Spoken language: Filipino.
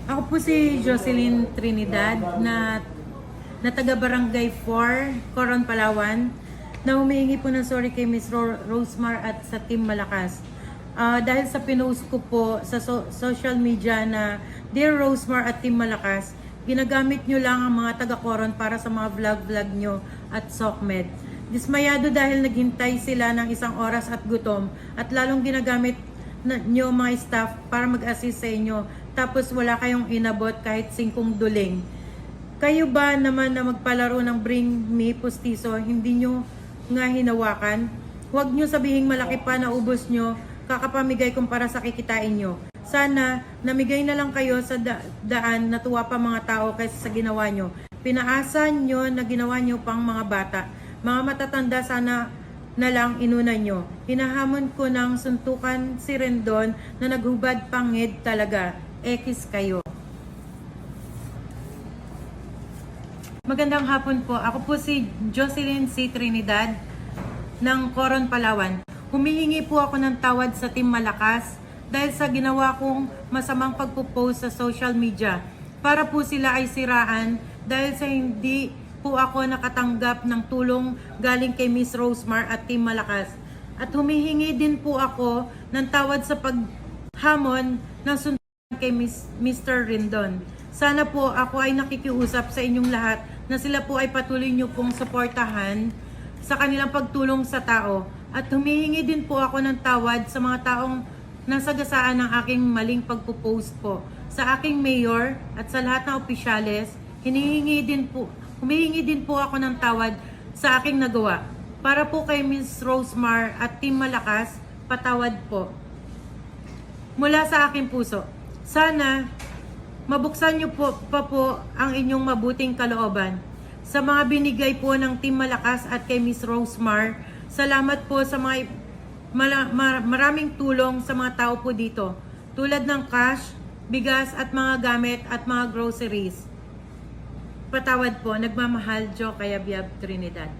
Ako po si Jocelyn Trinidad na taga Barangay 4, Coron, Palawan, na humihingi po ng sorry kay Miss Rosemar at sa Team Malakas. Dahil sa pinost ko po sa social media na Dear Rosemar at Team Malakas, ginagamit nyo lang ang mga taga Coron para sa mga vlog nyo at SOCMED. Dismayado dahil naghintay sila ng 1 oras at gutom at lalong ginagamit nyo mga staff para mag-assist sa inyo, tapos wala kayong inabot kahit 5 duling. Kayo ba naman na magpalaro ng Bring Me Pustiso, hindi nyo nga hinawakan? Huwag nyo sabihing malaki pa na ubos nyo, kakapamigay kumpara sa kikitain nyo. Sana namigay na lang kayo sa daan, natuwa pa mga tao kaysa sa ginawa nyo. Pinaasa nyo na ginawa nyo pang mga bata. Mga matatanda, sana na lang inuna nyo. Hinahamon ko ng suntukan si Rendon na naghubad pangid talaga. Ekis kayo. Magandang hapon po. Ako po si Jocelyn C. Trinidad ng Coron, Palawan. Humihingi po ako ng tawad sa Team Malakas dahil sa ginawa kong masamang pagpo-post sa social media para po sila ay siraan dahil sa hindi po ako nakatanggap ng tulong galing kay Miss Rosemar at Team Malakas. At humihingi din po ako ng tawad sa paghamon ng suntukan kay Mr. Rendon. Sana po ako ay nakikiusap sa inyong lahat na sila po ay patuloy nyo pong suportahan sa kanilang pagtulong sa tao. At humihingi din po ako ng tawad sa mga taong nasagasaan ng aking maling pagpo-post po. Sa aking mayor at sa lahat ng opisyales, humihingi din po ako ng tawad sa aking nagawa. Para po kay Miss Rosemar at Team Malakas, patawad po. Mula sa aking puso. Sana mabuksan niyo pa po ang inyong mabuting kalooban. Sa mga binigay po ng Team Malakas at kay Miss Rosemar, salamat po sa mga maraming tulong sa mga tao po dito. Tulad ng cash, bigas at mga gamit at mga groceries. Patawad po, nagmamahal, Jo Kayabyab Trinidad.